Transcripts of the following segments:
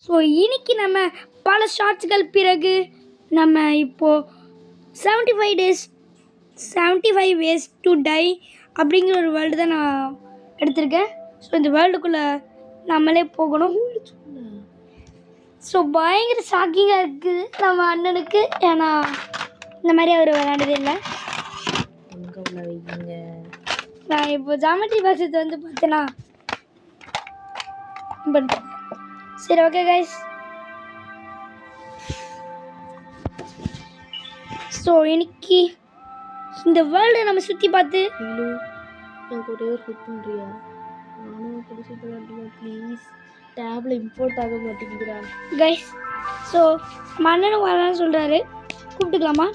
So இன்னைக்கு நம்ம பல ஷார்ட்ஸ்கள் பிறகு நம்ம இப்போது 75 ways to die அப்படிங்கிற ஒரு வேர்ல்டு தான் நான் எடுத்திருக்கேன். ஸோ இந்த வேர்ல்டுக்குள்ளே நம்மளே போகணும். ஸோ பயங்கர ஷாக்கிங்காக இருக்குது நம்ம அண்ணனுக்கு. ஏன்னா இந்த மாதிரி அவர் விளையாண்டதே இல்லை. நான் இப்போ ஜாமெட்ரி பாக்ஸத்தை வந்து பார்த்தேன்னா சரி ஓகே கைஸ். ஸோ இன்னைக்கு இந்த வேர்ல்டை நம்ம சுற்றி பார்த்து ப்ளீஸ் டேப்ல இம்போர்ட் ஆக மாட்டேங்குதுடா கைஸ். ஸோ மன்னனும் வரலான்னு சொல்கிறாரு, கூப்பிட்டுக்கலாமா?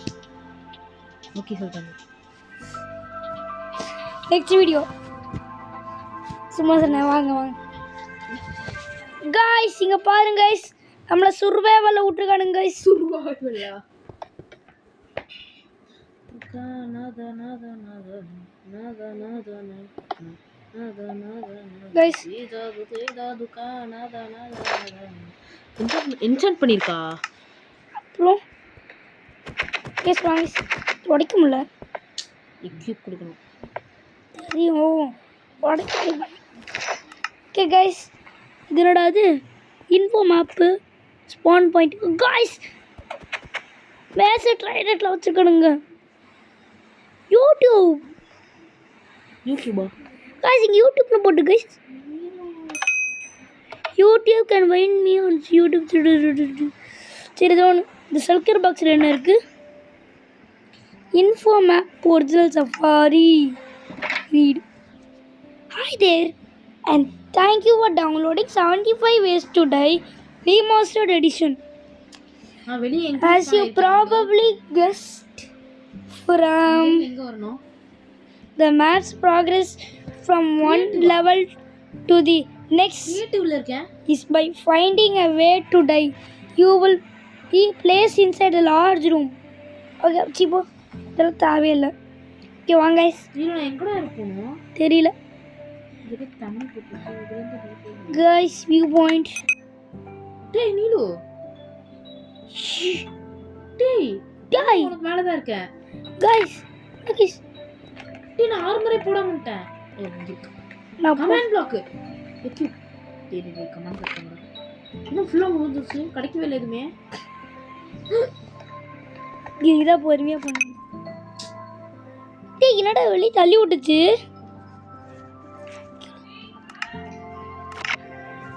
ஓகே சொல்கிறாங்க. நெக்ஸ்ட் வீடியோ சும்மா சொன்னேன். வாங்க வாங்க கைஸ், இங்கே பாருங்க கைஸ், நம்மளை சுர்வேவலில் விட்டுருக்கானுங்க கைஸ். சுர்வேவலா கைஸ் என்சாண்ட் பண்ணிருக்கா. அப்புறம் கேஸ் வாங்கி உடைக்க முடியல. எக்யூப் கொடுக்கணும் தெரியும் உடைக்க. ஓகே கைஸ், இதனோட அது info map span point guys message ட்ரைடெட்டில் வச்சுருக்கணுங்க. யூடியூபா கைஸ், இங்கே யூடியூப்னு போட்டு guys. YouTube can find me on YouTube. சரி இதோன்னு இந்த சல்கர் பாக்ஸில் என்ன இருக்குது? Info map original safari read. Hi there and thank you for downloading 75 ways to die remastered edition. As you probably guessed from the map's progress from one level to the next is by finding a way to die. You will be placed inside a large room. Okay, சிப்போ இதெல்லாம் தேவையில்லை. Okay வாங்க guys. தெரியல guys. View point. டேய் நீலு, டேய் டேய் உனக்கு மேல தான் இருக்க கைஸ். கைஸ் டேய் நான் ஆர்மரே போட மாட்டேன். நான் கமாண்ட் பிளாக் எக்கு. டேய் கமாண்ட் பிளாக் பண்ணு. இன்னும் ஃபுல்லா முடிஞ்சிருச்சு, கிடைக்கவே இல்லை எதுவுமே. இதான் பொறுமையாக பண்ணு. டேய் என்னடா வெளியே தள்ளி விட்டுச்சு.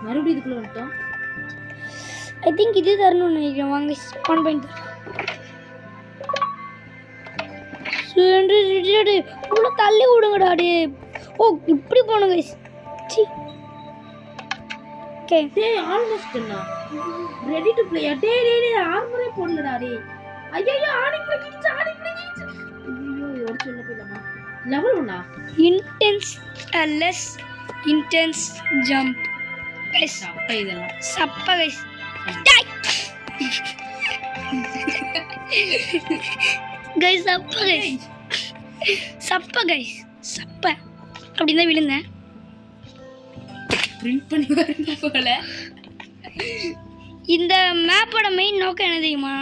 மறுபடியும் இதுக்குள்ள வந்துட்டோம். ஐ திங்க் இது தரணும்னு நினைக்கிறேன். வாங்க ஸ்பான் பாயிண்ட் உள்ள தள்ளி விடுங்கடா. டே ஓ இப்படி போகணும் கைஸ். C okay. டேய் ஆல்மோஸ்ட் என்ன ரெடி டு ப்ளே. டேய் ஆர்மரே போடலடா. டேய் ஐயோ ஆடி பிடிச்சிச்சு. ஐயோ ஒரு சொல்ல போயிடலாமா? Level 1 intense less intense jump guys. அப்ப இதெல்லாம் சப்ப கைஸ். கைஸ் சப்ப கைஸ். சப்ப கைஸ் சப்ப அப்படி தான் விழுந்தேன். பிரிண்ட் பண்ணி வரணும் போல. இந்த மேப்போட மெயின் நோக்கம் என்ன தெரியுமா?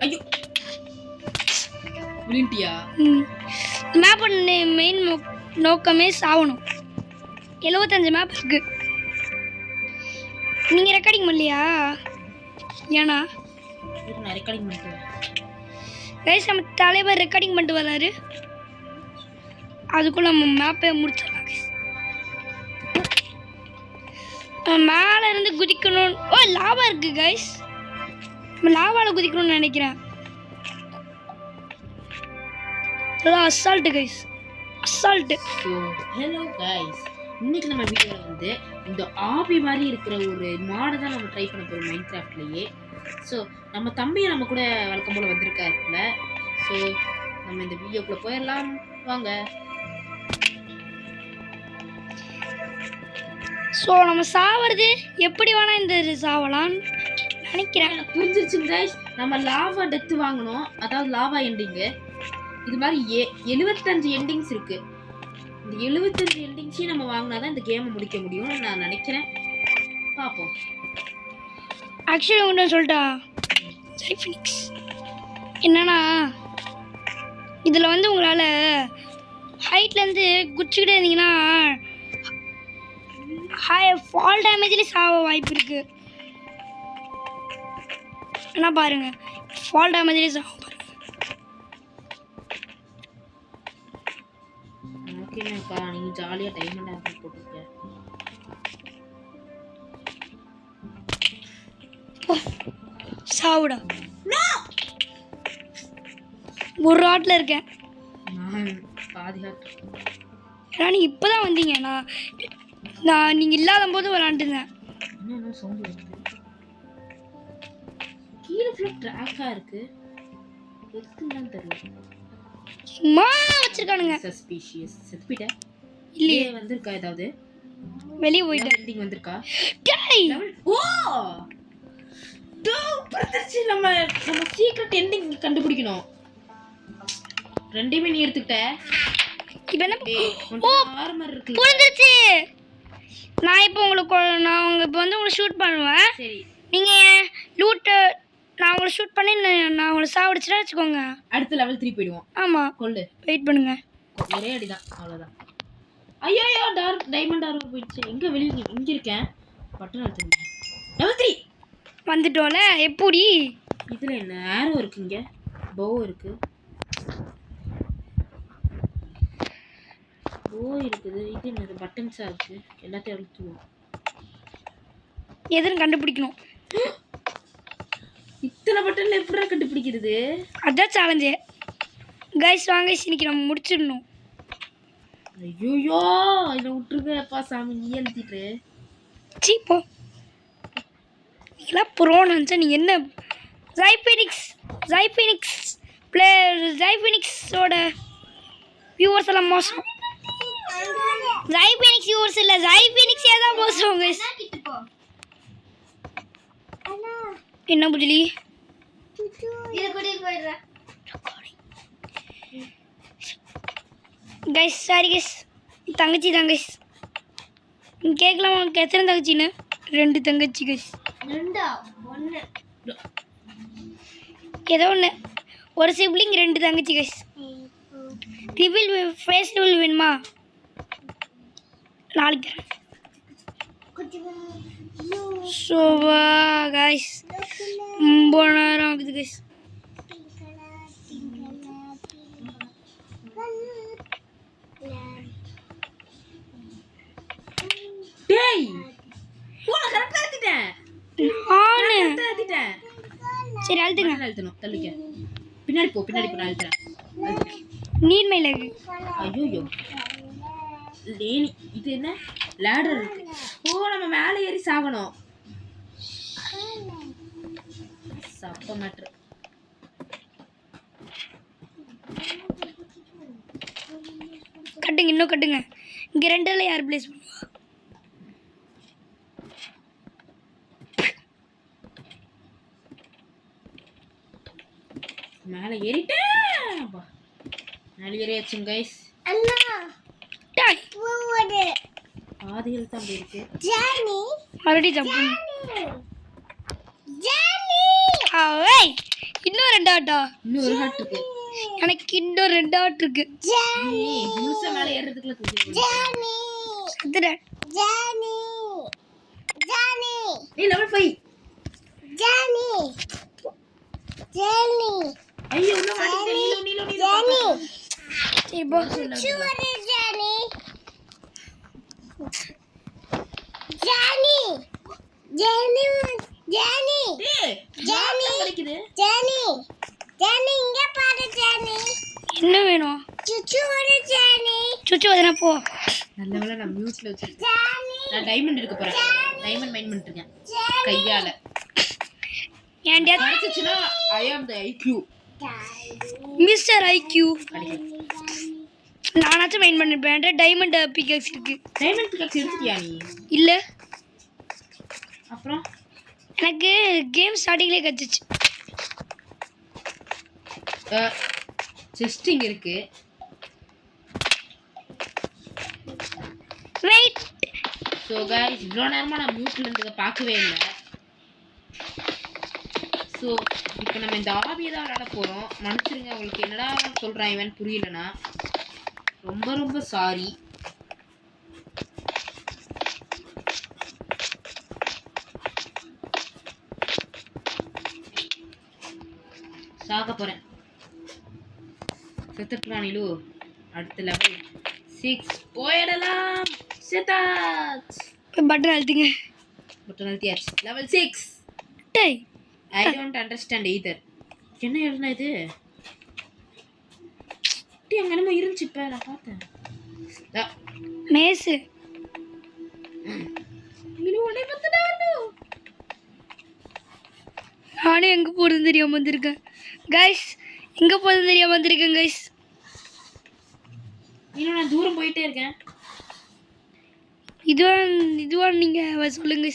ஐயோ விழுந்தியா? மேப்போட மெயின் நோக்கமே சாவணும். 75 மேப் இருக்கு. நீங்கள் ரெக்கார்டிங் பண்ணலையா? ஏன்னா நான் ரெக்கார்டிங் பண்ணிட்டேன் கைஸ். நம்ம தலைவர் ரெக்கார்டிங் பண்ணிட்டு வராரு, அதுக்குள்ள நம்ம மேப்பை முடிச்சிடலாம். மேலே இருந்து குதிக்கணும். ஓ லாவா இருக்கு கைஸ். நம்ம லாவாவில் குதிக்கணும்னு நினைக்கிறேன். Assault guys, assault. So hello guys, இன்னைக்கு நம்ம வீடியோவில் வந்து இந்த ஆபி மாதிரி இருக்கிற ஒரு மாடை தான் நம்ம ட்ரை பண்ண போகிறோம் மைண்ட் கிராஃப்ட்லேயே. ஸோ நம்ம தம்பியை நம்ம கூட வழக்கம் போல் வந்திருக்காருல. ஸோ நம்ம இந்த வீடியோக்குள்ளே போயிடலாம் வாங்க. ஸோ நம்ம சாவறது எப்படி வேணால் இந்த சாவலான்னு நினைக்கிறேன். புரிஞ்சிருச்சு கைஸ். நம்ம லாவா டெத்து வாங்கணும், அதாவது லாவா எண்டிங்கு. இது மாதிரி 75 எண்டிங்ஸ் இருக்குது. இந்த 75 எண்டிங்ஸையும் நம்ம வாங்கினா தான் இந்த கேமை முடிக்க முடியும்னு நான் நினைக்கிறேன். பார்ப்போம். ஆக்சுவலி உங்கள்கிட்ட சொல்லிட்டா ஃபீனிக்ஸ் என்னன்னா இதில் வந்து உங்களால் ஹைட்லேருந்து குச்சிக்கிட்டே இருந்தீங்கன்னா ஃபால் டேமேஜ்லேயே சாக வாய்ப்பு இருக்குது. என்ன பாருங்கள், ஃபால் டேமேஜ்லேயே சாக பாருங்கள். ஓகேனாக்கா நீங்கள் ஜாலியாக டைமண்ட் ஆஃபர் போட்டுருக்க. சாவுடா. ஒரு ஆட்டில் இருக்கேன். நான் பாதுகாப்பு. ஏன்னா நீங்கள் இப்போ தான் வந்தீங்க. நான் நீங்கள் இல்லாத போது விளாண்டுருந்தேன். என்ன சவுண்ட் வருது? கீழே ஃபுல்லாக ட்ராக்காக இருக்குது. எதுக்குன்னு தெரியல. சும்மா வச்சிருக்கானுங்க. சஸ்பீஷியஸ். செத்துப்பிட்ட இல்லையே. வந்திருக்கா ஏதாவது? வெளியே போயிட்டேன். எண்டிங் வந்திருக்கா? டேய் ஓ பிரதர்ச்சி. நம்ம சீக்ரெட் எண்டிங் கண்டுபிடிக்கணும். ரெண்டுமே நீ எடுத்துக்கிட்ட. இப்போ என்ன? ஓ ஆர்மர் இருக்கு. புரிஞ்சிருச்சு. நான் இப்போ இப்போ வந்து உங்களை ஷூட் பண்ணுவேன். சரி. நீங்கள் லூட்டு நான் உங்களை ஷூட் பண்ணி நான் உங்களை சாவடிச்சுட்டா வச்சுக்கோங்க. அடுத்த லெவல் 3 போயிடுவோம். ஆமாம், கொள்ளு. வெயிட் பண்ணுங்க. ஒரே அடிதான், அவ்வளோதான். ஐயோ டைமண்ட் ஆர்மர் போயிடுச்சு. எங்கே வெளியே இங்கே இருக்கேன். பட்டன் அழுத்துங்க. லெவல் 3 வந்துட்டோம்ல. எப்படி? இதில் என்ன ஆரோ இருக்குங்க, போ இருக்கு, போ இருக்குது. இது என்னது? பட்டன்ஸாக இருக்குது. எல்லாத்தையும் அழுத்துவோம். எதுன்னு கண்டுபிடிக்கணும். இத்தனை பட்டன்ல எப்படி கண்டுபிடிக்கிறது? அதான் சேலஞ்சு. கைஸ் வாங்க, இன்னைக்கு நம்ம முடிச்சிடணும். ஐயோயோ இதை விட்டுருக்கப்பா சாமி. நீ எழுதிட்டு சீப்போ நீங்களாம் ப்ரோன்னு நினச்சா நீங்கள் என்ன? ஜைஃபினிக்ஸோட வியூவர்ஸ் எல்லாம் மோசம். ஜைஃபினிக்ஸ் வியூவர்ஸ் இல்லை, ஜைஃபினிக்ஸே தான் மோசம். என்ன புஜலி? கைஸ் சாரி கைஸ், தங்கச்சி தான் கைஸ். நீங்கள் கேட்கலாம் உனக்கு எத்தனை தங்கச்சின்னு? 2 தங்கச்சி கைஸ். ஏதோ ஒன்று, ஒரு சிப்ளிங் 2 தங்கச்சி கைஸ். ஃபேஸ் ரிவீல் வேணுமா? நாளைக்கு தரேன். ஸோவா கைஸ், ரொம்ப நேரம் ஆகுது கைஸ். டேய் போன கரெக்ட்டா எடுத்துட்டேன். சரி அழுத்துங்க. அழுத்தணும். தள்ளிக்க. பின்னாடி போ நான் அழுத்துறேன். நீர் மயிலகு. ஐயோயோ லேனி. இது என்ன? லேடர் இருக்கு. ஓ நம்ம மேலே ஏறி சாகணும். சப்ப மேட்ரு. கட்டுங்க, இன்னும் கட்டுங்க. இங்கே 2ல யார் பிளேஸ் பண்ணுவா? மேலே ஏறிட்டேன். மேலே ஏறியாச்சுங்க கைஸ். பாதிகள் தான் போயிருக்கு. மறுபடியும் ஜம்ப் இன்னும் 2 ஆட்டா. இன்னொரு ஹார்ட் இருக்கு. எனக்கு இன்னும் 2 ஆட் இருக்கு. முழுசா மேலே ஏறதுக்குள்ள லெவல் 5. ஐயோ இன்னும் மாட்டிக்கிட்டேன். நீலோ சரி போ. என்ன வேணும்? சுச்சு வதனா போ. நல்ல வேளை நான் மியூட்ல வச்சிருக்கேன். நான் டைமண்ட் எடுக்க போறேன். டைமண்ட் மைன் பண்ணிட்டு இருக்கேன் கையால. ஏன்டா கிடைச்சுச்சுனா I am the IQ. Mister IQ. நானாச்சும் மைன் பண்ணிருப்பேன். டைமண்ட் பிகாக்ஸ் இருக்கு. டைமண்ட் பிகாக்ஸ் எடுத்துட்டியா நீ? இல்ல. அப்புறம் எனக்கு கேம் ஸ்டார்டிங்லயே கச்சிச்சு. செஸ்ட் இங்க இருக்கு. வெயிட். சோ गाइस இவ்வளவு நேரமா நான் மியூட்ல இருந்தத பார்க்கவே இல்ல. ஸோ இப்போ நம்ம இந்த ஆபியை தான் விளையாட போகிறோம். மன்னிச்சிருங்க, உங்களுக்கு என்னடா சொல்கிறான் இவன் புரியலனா. ரொம்ப ரொம்ப சாரி. சாக போகிறேன். செத்துட்டுறானிலு. அடுத்த லெவல் 6 போயிடலாம். செத்தாச். பட்டன் அழுத்திங்க. பட்டன் அழுத்தியாச்சு. லெவல் 6. டேய் ஐ டோன்ட் அண்டர்ஸ்டாண்ட் எய்தர். என்ன எழுதுனா இது? டேய் அங்கே என்னமோ இருந்துச்சு, இப்போ நான் பார்த்தேன். மேசு நானே எங்கே போகிறது தெரியாமல் வந்திருக்கேன் கைஸ். எங்கே போகிறது தெரியாமல் வந்திருக்கேன் கைஸ். இன்னும் நான் தூரம் போயிட்டே இருக்கேன். இதுவா நீங்கள் சொல்லுங்க.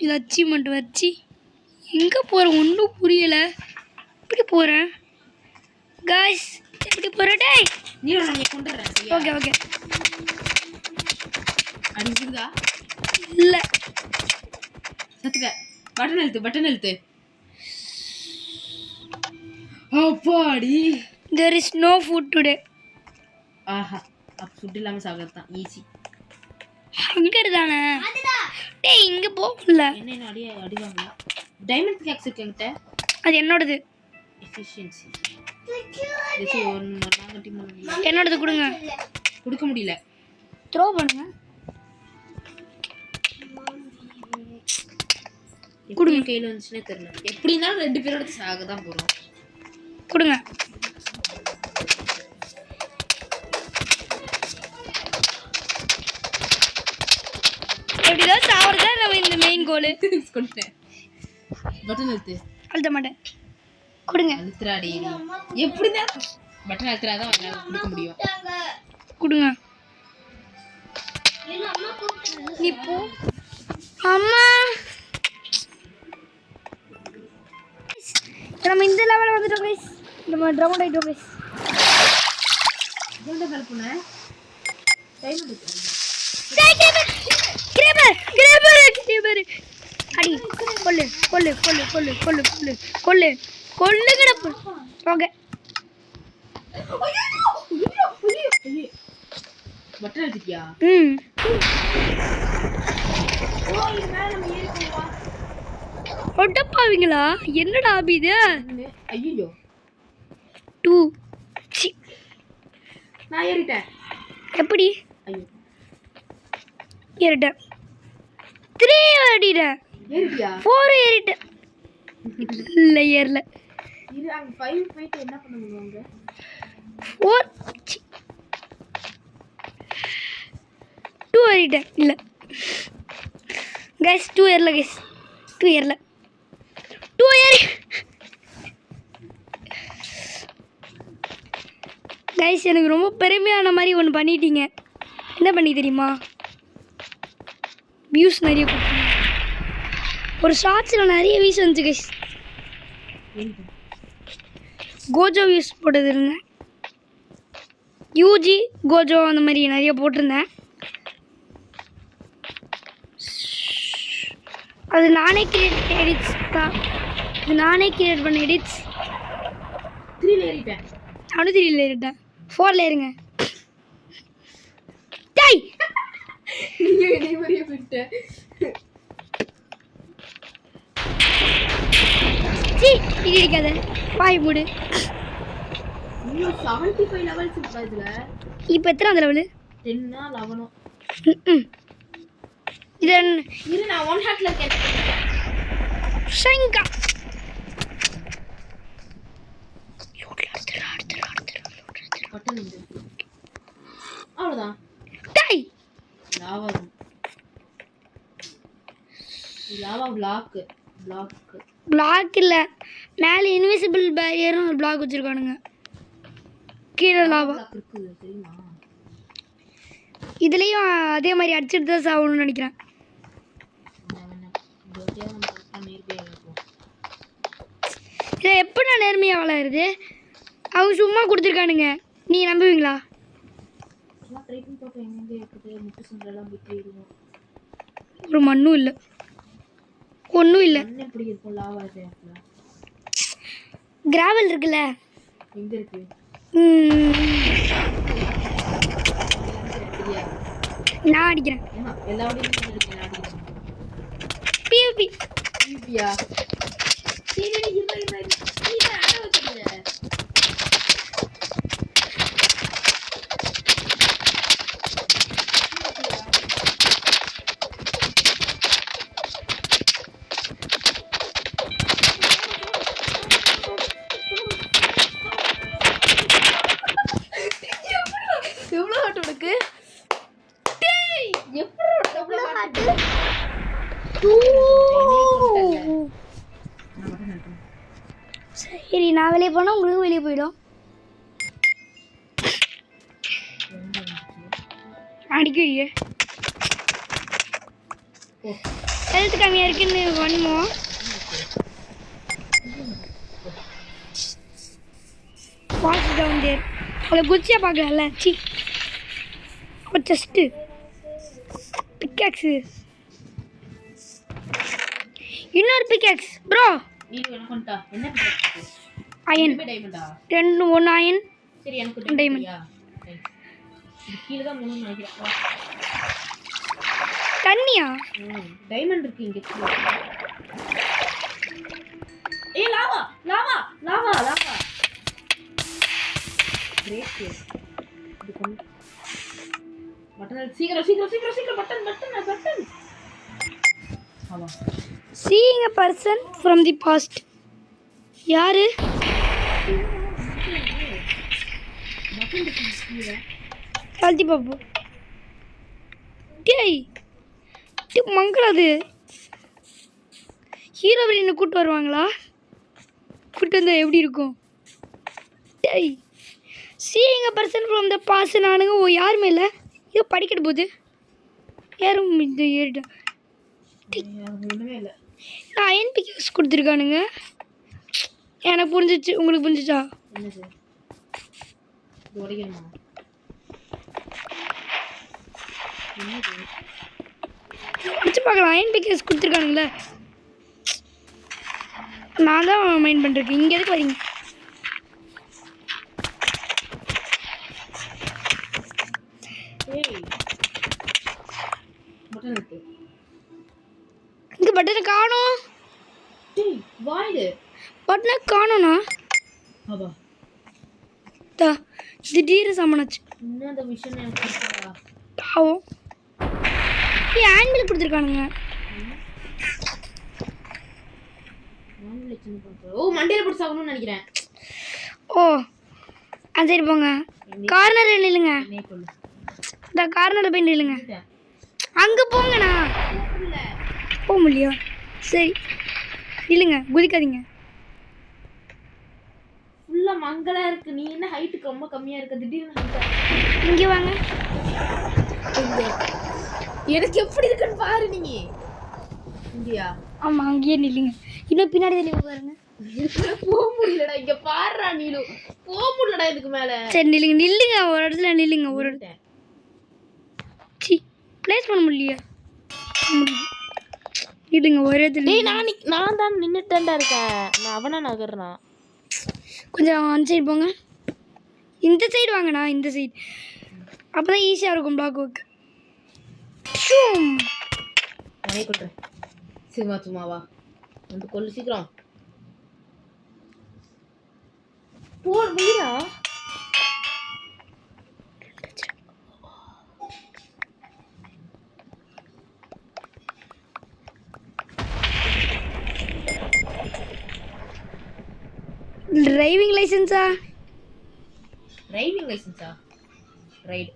இது அச்சீவ்மெண்ட் வச்சு எங்கே போகிறேன் ஒன்றும் புரியலை. எப்படி போகிறேன் கைஸ்? எப்படி போகிறேன்? டேய் நீ நான் கொண்டுறேன். Okay okay. அடிக்குதா? இல்லை சத்துக்க. பட்டன் எழுத்து, பட்டன் எழுத்து. அப்பாடி. there is no food today. ஆஹா, அப்போ ஃபுட் இல்லாமல் சாகிறது தான் ஈஸி. அங்கே தானே? டேய் இங்கே போகல. என்ன அடிவாங்களா? டைமண்ட் கேக்ஸ் இருக்கு என்கிட்ட. அது என்னோடது. எஃபிஷியன்சி என்னோடது கொடுங்க. கொடுக்க முடியல. த்ரோ பண்ணுங்க. கொடுங்க. கையில் வந்துச்சுன்னே தெரியல. எப்படி இருந்தாலும் 2 பேரோட சாக தான் போகிறோம். கொடுங்க. எப்படிதான் சாவறதா நம்ம இந்த மெயின் கோல். கொடுத்தேன். பட்டன் அழுத்து. அழுத்த மாட்டேன். கொடுங்க. அழுத்துறாடி. எப்படிதான் பட்டன் அழுத்துறாதான் அவங்களால கொடுக்க முடியும். கொடுங்க. நீ போ. அம்மா நம்ம இந்த லெவலில் வந்துட்டோம் கைஸ். நம்ம ட்ரவுண்ட் ஆகிட்டோம் கைஸ். என்ன கல்பனை? டைமண்ட் அடி கொல்லு கொல்லு கொல்லு கொல்லு கொல்லு கொல்லு கொல்லு கொல்லு கிடப்பு. Okay button அழுத்திட்டியா? ம். ஒட்டப்பாவீங்களா? என்னடா ஆபி இது? ஐயோ 2. நான் ஏறிட்டேன். எப்படி ஐயோ ஏறிட்டேன். 3 ஏறிட்டேன். ஏறிட்டியா? 4 ஏறிட்டேன். இல்லை ஏறல. இது அங்க 5 போயிட்டு என்ன பண்ணுவாங்க? 4 2 ஏறிட்டேன். இல்லை கைஸ் 2 ஏறல கைஸ். 2 ஏறல. 2 ஏறி கைஸ் எனக்கு ரொம்ப பெருமையான மாதிரி ஒன்று பண்ணிட்டீங்க. என்ன பண்ணி தெரியுமா? வியூஸ் நிறைய கொடுத்தீங்க. ஒரு ஷார்ட்ஸில் நிறைய வியூஸ் வந்துச்சு கைஸ். கோஜோ வியூஸ் போட்டதுருந்தேன். யூஜி கோஜோ அந்த மாதிரி நிறைய போட்டிருந்தேன். அது நானே கிரியேட் எடிட்ஸ் தான். அது நானே கிரியேட் பண்ண எடிட்ஸ். 3ல ஏறிட்டேன். நானும் 3ல ஏறிட்டேன். 4ல ஏறுங்க. டேய் நீங்க என்னை மாதிரியே போயிட்ட. சீ இது இருக்காத. வாய் மூடு. இன்னும் 75 லெவல்ஸ் இருக்கா இதுல? இப்போ எத்தனை லெவலு? 10 11. இது இரு நான் 1 ஹார்ட்ல இருக்கேன். ஷங்கா பட்டன் இந்த அவ்வளவுதான். டேய் லாவா லாவா பிளாக் இல்லை. மேலே இன்விசிபிள் பேரியரும் ஒரு பிளாக் வச்சுருக்கானுங்க. கீழே லாவா இருக்குது தெரியுமா? இதுலேயும் அதே மாதிரி அடிச்சுட்டு தான் சாகணும்னு நினைக்கிறேன். இதை எப்போ நான் நேர்மையாக வளருது? அவங்க சும்மா கொடுத்துருக்கானுங்க. நீங்கள் நம்புவீங்களா? ஒரு மண்ணும் இல்லை. ஒன்றும் இல்லை. என்ன எப்படி இருக்கும் லாவா இருக்கு? கிராவல் இருக்குல்ல, எங்க இருக்கு? நான் அடிக்கிறேன். எல்லா வழியும் அடிக்கிறேன். பியூபி பியூபியா? எவ்வளோ ஹாட் உனக்கு? சரி, நான் வெளியே போனால் உங்களுக்கு வெளியே போயிடும். அடிக்கடியே ஹெல்த் கம்மியாக இருக்குன்னு பண்ணுமோ? வாட்ச் டவுன் தேர். அவளை குச்சியாக பார்க்கலாம்ல. சி செஸ்ட்டு பிக்காக்ஸு, இன்னொரு பிக்காக்ஸ் ப்ரோ. என்ன அயன் டைமண்டா? ரெண்டு, ஒன்று அயன். சரி, எனக்கு டைமண்ட். கீழே தான் மூணு நினைக்கிறேன். தண்ணியா? டைமண்ட் இருக்கு இங்க. ஏய் lava lava lava lava. Great. இது கொண்டு பட்டன் சீக்கிரம் சீக்கிரம் சீக்கிரம் சீக்கிரம் பட்டன் பட்டன் பட்டன். ஆமா. Seeing a person from the past. யாரு? ஹெல்த்தி பாப்பு. டேய் மங்களது ஹீரோ வெளியின்னு கூப்பிட்டு வருவாங்களா? கூப்பிட்டு வந்தால் எப்படி இருக்கும்? டேய் seeing a person from the past. நானுங்க யாருமே இல்லை. ஏதோ படிக்கிற போது யாரும் இந்த ஏறிட்டேன். நான் அயன் பிக்ஸ் கொடுத்துருக்கானுங்க. எனக்கு புரிஞ்சிச்சு. உங்களுக்கு புரிஞ்சிச்சா? படிச்சு பார்க்கலாம். அயன் பிக்ஸ் கொடுத்துருக்கானுங்களே. நான் தான் மைண்ட் பண்ணுறேன். இங்கே எதுக்கு வரீங்க? இங்கே பட்டனை காணோம். பட்டனை காணோண்ணா. திடீர்னு சமனாச்சு. பாவம். ஆன்பில் கொடுத்துருக்கானுங்க. ஓ மண்டையில போட்டு சாகணும்னு நினைக்கிறேன். ஓ சரி போங்க. கார்னரில் நில்லுங்க. இந்த கார்னரில் போய் நில்லுங்க. அங்கே போங்கண்ணா. போக முடியும். சரி இல்லைங்க, குதிக்காதீங்க. ஃபுல்லா மங்களா இருக்கு. நீ என்ன ஹைட்டுக்கு ரொம்ப கம்மியா இருக்க? திடீர்னு இங்கே வாங்க. எனக்கு எப்படி இருக்குன்னு பாரு. நீங்க இந்தியா? ஆமா, அங்கேயே நில்லுங்க. இன்னும் பின்னாடி தெளிவு பாருங்க. போக முடியலடா. இங்க பாருடா நீலு. போக முடியலடா இதுக்கு மேல. சரி நில்லுங்க நில்லுங்க. ஒரு இடத்துல நில்லுங்க. ஒரு இடத்துல பிளேஸ் பண்ண முடியலையா? நில்லுங்க ஒரு இடத்துல. நான் தான் நின்றுட்டேன்டா இருக்கேன். நான் அவனா நகர்றான். கொஞ்சம் அந்த சைடு போங்க. இந்த சைடு வாங்கண்ணா. இந்த சைடு அப்போ தான் ஈஸியாக இருக்கும் பிளாக் ஒர்க். கொடுறேன். சும்மா சும்மாவா வந்து கொல்லு சீக்கிரம். போர் வீரா. டிரைவிங் லைசன்ஸா? டிரைவிங் லைசன்ஸா? ரைட்.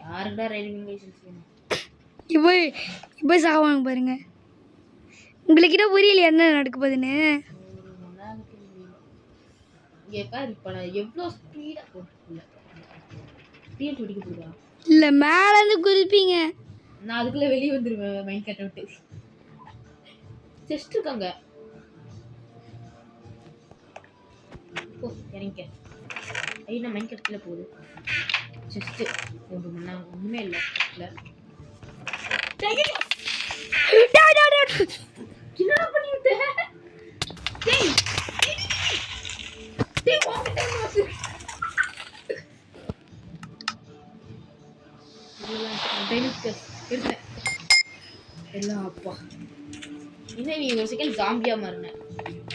யாருடா டிரைவிங் லைசன்ஸ் வேணும்? இப்போ சாவாங்க பாருங்க. உங்களுக்கிட்ட புரியல என்ன நடக்க போகுதுன்னு. எவ்வளோ ஸ்பீடாக பிடிக்க போகுதா? இல்லை மேலேருந்து குதிப்பீங்க. நான் அதுக்குள்ளே வெளியே வந்துடுவேன் மைண்ட் கட்ட விட்டு. செஸ்ட் இருக்காங்க. ஓ இறங்க. ஐயா மைண்ட் கட்டில் போகுது. செஸ்ட்டு ஒன்றுமே இல்லை. என்ன நீ ஒரு செகண்ட் ஜாம்பியா மாறின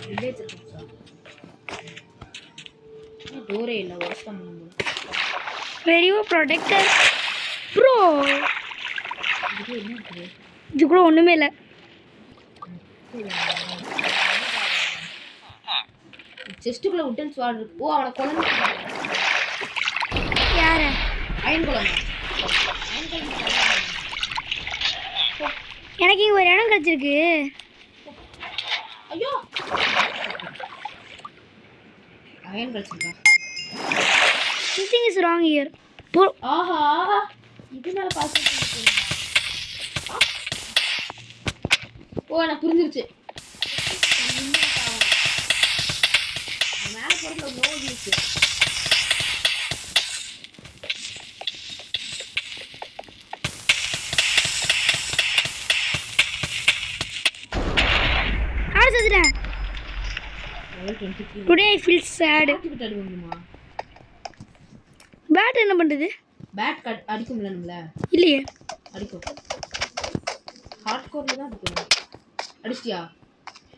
வில்லேஜர் புதுசா டோரே இல்ல வருஷம் வெரி ப்ரொடெக்டர் ப்ரோ. இது என்ன இருக்கு இது கூட ஒன்றுமே இல்லை. செஸ்ட்டுக்குள்ள உட்டன் ஸ்வாட் இருக்கு. ஓ அவனை கொலை யார? அயன் கொலை. எனக்கு இங்கே ஒரு இடம் கிடச்சிருக்கு. ஐயோ அயன் கிடச்சிருக்கா. Something is wrong here. ஆஹா இது மேல பாஸ் ஓ எனக்கு புரிஞ்சிருச்சு. மேல போறதுல நோ யூஸ். நான் செத்துட்டேன். Today I feel sad. Bad என்ன பண்ணுறது? பேட் அடிக்கும்ல நம்மள? இல்லையே. அடிக்கும். ஹார்ட் கோர்ல தான் அடிக்கும். அடிச்சிட்டியா?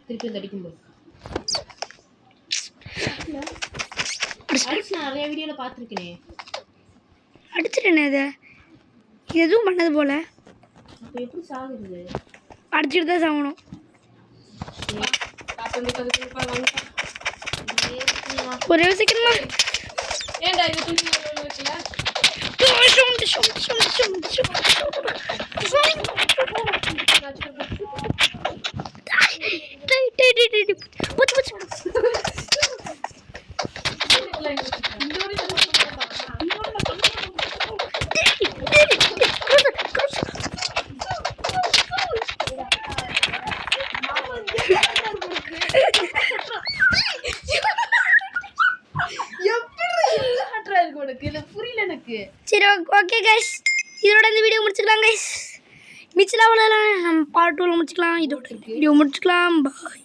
திருப்பி வந்து அடிக்கும்போது. அடிச்சு நான் நிறைய வீடியோல பார்த்துருக்கேனே. அடிச்சிட்டேனே அதை. இது எதுவும் பண்ணது போல. அப்போ எப்படி சாகுது? அடிச்சுட்டு தான் சாகணும். ஒரே செகண்ட்மா. ஏன்டா இது துணி வைக்கல? புரியல எனக்கு. சரி ஓகே கைஸ், இதோட இந்த வீடியோ முடிச்சுக்கலாம் கைஸ். மிச்சலாம் அவ்வளோதான், நம்ம பார்ட் 2 முடிச்சுக்கலாம். இதோட வீடியோ முடிச்சுக்கலாம். பாய்.